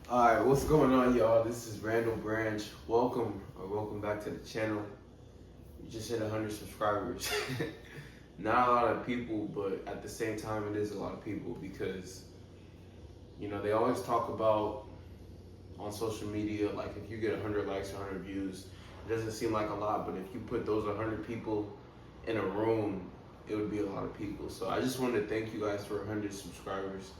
Alright, what's going on, y'all? This is Randall Branch. Welcome back to the channel. We just hit 100 subscribers. Not a lot of people, but at the same time, it is a lot of people because, they always talk about on social media, like if you get 100 likes or 100 views, it doesn't seem like a lot, but if you put those 100 people in a room, it would be a lot of people. So I just wanted to thank you guys for 100 subscribers.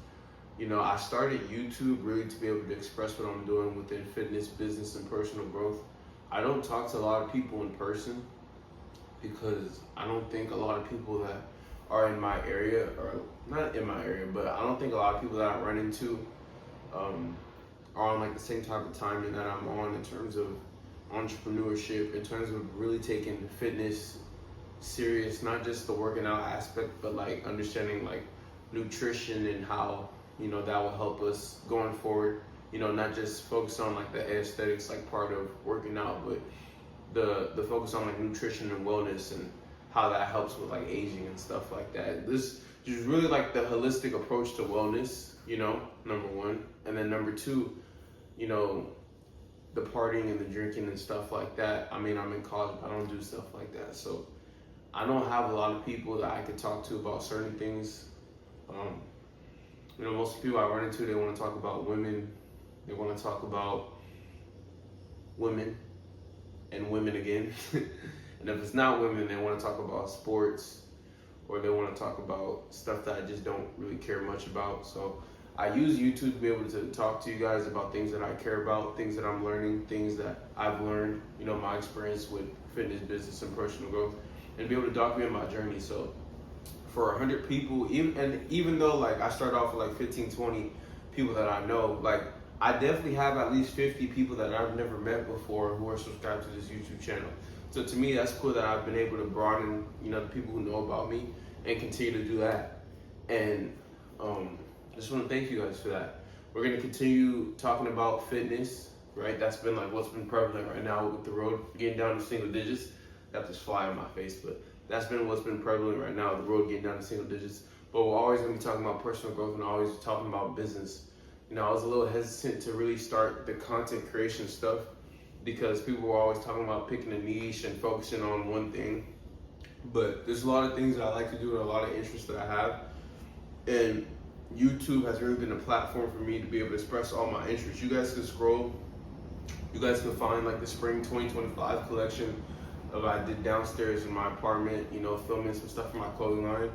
I started YouTube really to be able to express what I'm doing within fitness, business, and personal growth. I don't talk to a lot of people in person because I don't think a lot of people that are in my area, or not in my area, but I don't think a lot of people that I run into are on like the same type of timing that I'm on in terms of entrepreneurship, in terms of really taking fitness serious, not just the working out aspect, but like understanding like nutrition and how that will help us going forward. Not just focus on like the aesthetics like part of working out, but the focus on like nutrition and wellness and how that helps with like aging and stuff like that. This is really like the holistic approach to wellness, number one. And then number two, the partying and the drinking and stuff like that. I mean, I'm in college, but I don't do stuff like that. So I don't have a lot of people that I could talk to about certain things. Most people I run into, they want to talk about women. They want to talk about women and women again. And if it's not women, they want to talk about sports, or they want to talk about stuff that I just don't really care much about. So I use YouTube to be able to talk to you guys about things that I care about, things that I'm learning, things that I've learned, my experience with fitness, business, and personal growth, and be able to document my journey. So for 100 people, even though like I start off with like 15, 20 people that I know, like I definitely have at least 50 people that I've never met before who are subscribed to this YouTube channel. So to me, that's cool that I've been able to broaden, the people who know about me and continue to do that. And I just want to thank you guys for that. We're going to continue talking about fitness, right? That's been like what's been prevalent right now with the road getting down to single digits. Got this fly in my face, but that's been what's been prevalent right now, the road getting down to single digits. But we're always going to be talking about personal growth and always talking about business. I was a little hesitant to really start the content creation stuff because people were always talking about picking a niche and focusing on one thing. But there's a lot of things that I like to do and a lot of interests that I have. And YouTube has really been a platform for me to be able to express all my interests. You guys can scroll. You guys can find like the spring 2025 collection of I did downstairs in my apartment, filming some stuff for my clothing line.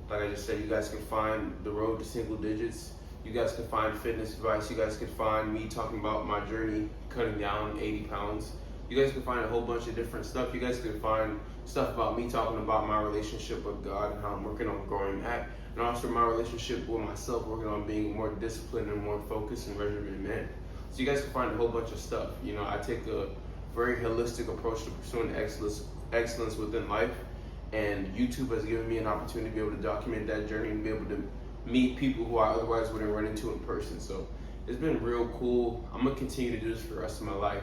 Like I just said, you guys can find the road to single digits. You guys can find fitness advice. You guys can find me talking about my journey, cutting down 80 pounds. You guys can find a whole bunch of different stuff. You guys can find stuff about me talking about my relationship with God and how I'm working on growing that. And also my relationship with myself, working on being more disciplined and more focused and regimented man. So you guys can find a whole bunch of stuff. I take a very holistic approach to pursuing excellence within life. And YouTube has given me an opportunity to be able to document that journey and be able to meet people who I otherwise wouldn't run into in person. So it's been real cool. I'm gonna continue to do this for the rest of my life.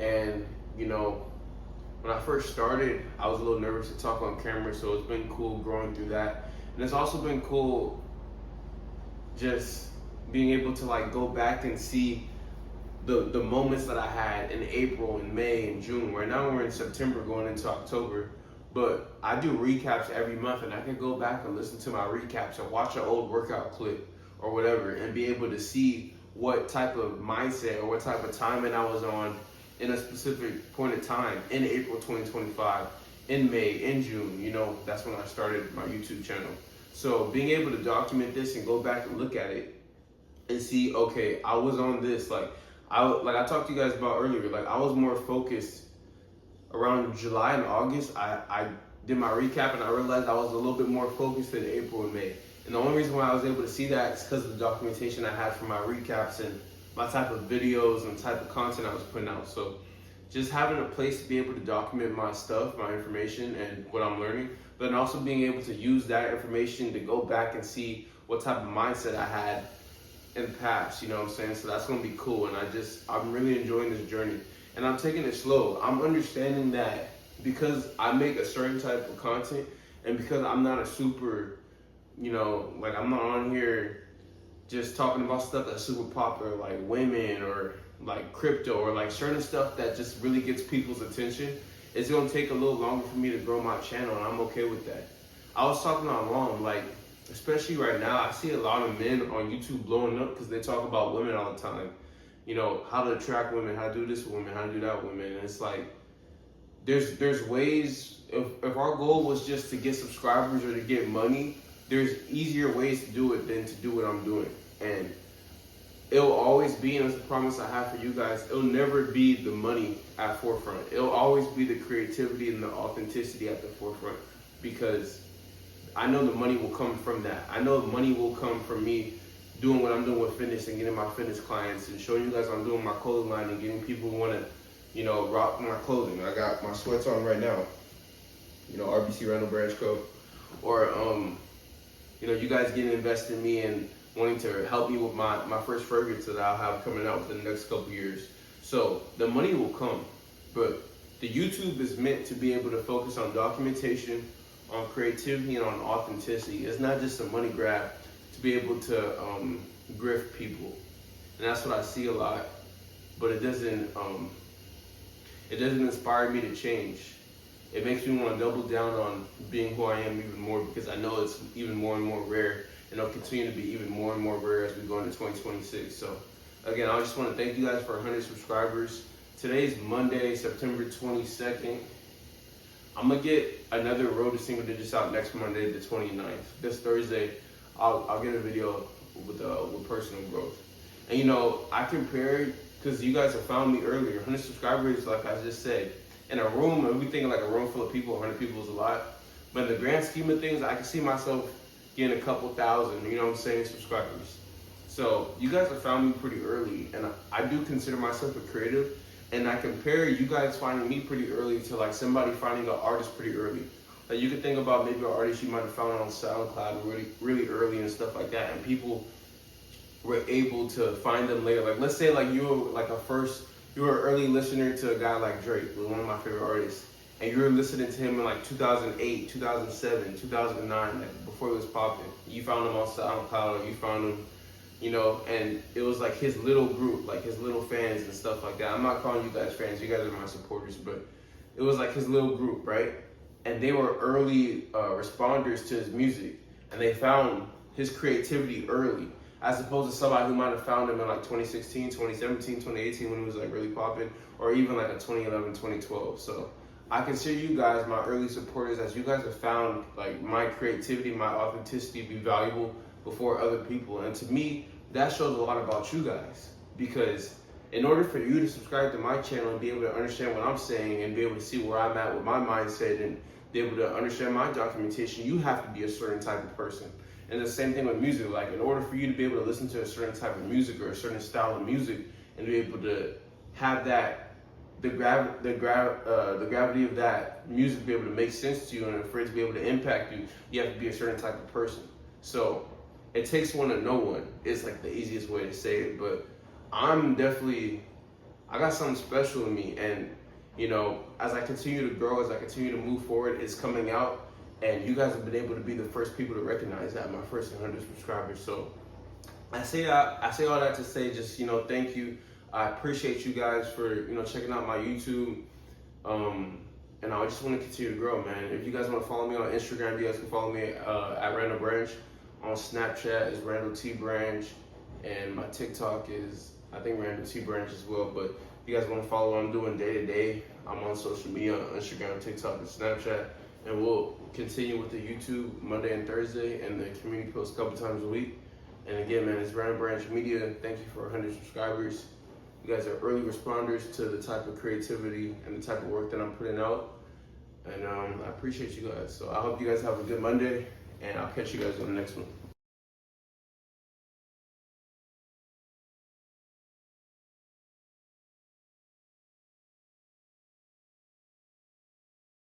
And when I first started, I was a little nervous to talk on camera, so it's been cool growing through that. And it's also been cool just being able to like go back and see the moments that I had in April and May and June. Right now we're in September going into October. But I do recaps every month, and I can go back and listen to my recaps or watch an old workout clip or whatever and be able to see what type of mindset or what type of timing I was on in a specific point of time in April 2025, in May, in June. That's when I started my YouTube channel. So being able to document this and go back and look at it and see, okay, I was on this. Like I talked to you guys about earlier, like I was more focused around July and August. I did my recap and I realized I was a little bit more focused in April and May. And the only reason why I was able to see that is because of the documentation I had for my recaps and my type of videos and type of content I was putting out. So just having a place to be able to document my stuff, my information, and what I'm learning, but then also being able to use that information to go back and see what type of mindset I had in the past, you know what I'm saying? So that's gonna be cool. And I'm really enjoying this journey. And I'm taking it slow. I'm understanding that because I make a certain type of content and because I'm not a super, like I'm not on here just talking about stuff that's super popular, like women or like crypto or like certain stuff that just really gets people's attention, it's gonna take a little longer for me to grow my channel, and I'm okay with that. I was talking on long, like, especially right now, I see a lot of men on YouTube blowing up because they talk about women all the time. You know, how to attract women, how to do this with women, how to do that with women. And it's like, there's ways, if our goal was just to get subscribers or to get money, there's easier ways to do it than to do what I'm doing. And it'll always be, and it's a promise I have for you guys, it'll never be the money at forefront. It'll always be the creativity and the authenticity at the forefront, because I know the money will come from that. I know the money will come from me doing what I'm doing with fitness and getting my fitness clients and showing you guys I'm doing my clothing line and getting people who want to, you know, rock my clothing. I got my sweats on right now, you know, RBC Randall Branch Co. Or, you know, you guys getting invested in me and wanting to help me with my first fragrance that I'll have coming out within the next couple years. So the money will come, but the YouTube is meant to be able to focus on documentation, on creativity, and on authenticity. It's not just a money grab to be able to grift people, and that's what I see a lot. But it doesn't inspire me to change. It makes me want to double down on being who I am even more, because I know it's even more and more rare, and it'll continue to be even more and more rare as we go into 2026. So again, I just want to thank you guys for 100 subscribers. Today's Monday, September 22nd. I'm gonna get another Road to Single Digits out next Monday, the 29th. This Thursday, I'll get a video with personal growth. And you know, I compare, because you guys have found me earlier, 100 subscribers, like I just said, in a room, and we think like a room full of people, 100 people is a lot. But in the grand scheme of things, I can see myself getting a couple thousand, you know what I'm saying, subscribers. So you guys have found me pretty early, and I do consider myself a creative. And I compare you guys finding me pretty early to like somebody finding an artist pretty early. Like you could think about maybe an artist you might have found on SoundCloud really early and stuff like that, and people were able to find them later. Like let's say like you were like you were an early listener to a guy like Drake, who's one of my favorite artists, and you were listening to him in like 2008, 2007, 2009, like before he was popping. You found him on SoundCloud, or you found him, you know, and it was like his little group, like his little fans and stuff like that. I'm not calling you guys fans, you guys are my supporters, but it was like his little group, right? And they were early responders to his music, and they found his creativity early, as opposed to somebody who might have found him in like 2016, 2017, 2018 when he was like really popping, or even like a 2011, 2012. So I consider you guys my early supporters, as you guys have found like my creativity, my authenticity be valuable before other people. And to me, that shows a lot about you guys, because in order for you to subscribe to my channel and be able to understand what I'm saying and be able to see where I'm at with my mindset and be able to understand my documentation, you have to be a certain type of person. And the same thing with music. Like in order for you to be able to listen to a certain type of music or a certain style of music and be able to have that, the gravity of that music be able to make sense to you, and for it to be able to impact you, you have to be a certain type of person. So it takes one to know one. It's like the easiest way to say it, but I got something special in me, and you know, as I continue to grow, as I continue to move forward, it's coming out, and you guys have been able to be the first people to recognize that, my first 100 subscribers. So I say all that to say, just, you know, thank you. I appreciate you guys for, you know, checking out my YouTube. And I just want to continue to grow, man. If you guys want to follow me on Instagram, you guys can follow me at Randall Branch. On Snapchat is Randall T Branch, and my TikTok is, I think, Randall T Branch as well. But if you guys want to follow what I'm doing day to day, I'm on social media, on Instagram, TikTok, and Snapchat. And we'll continue with the YouTube Monday and Thursday, and the community post a couple times a week. And again, man, it's Randall Branch Media. Thank you for 100 subscribers. You guys are early responders to the type of creativity and the type of work that I'm putting out. And I appreciate you guys. So I hope you guys have a good Monday, and I'll catch you guys on the next one.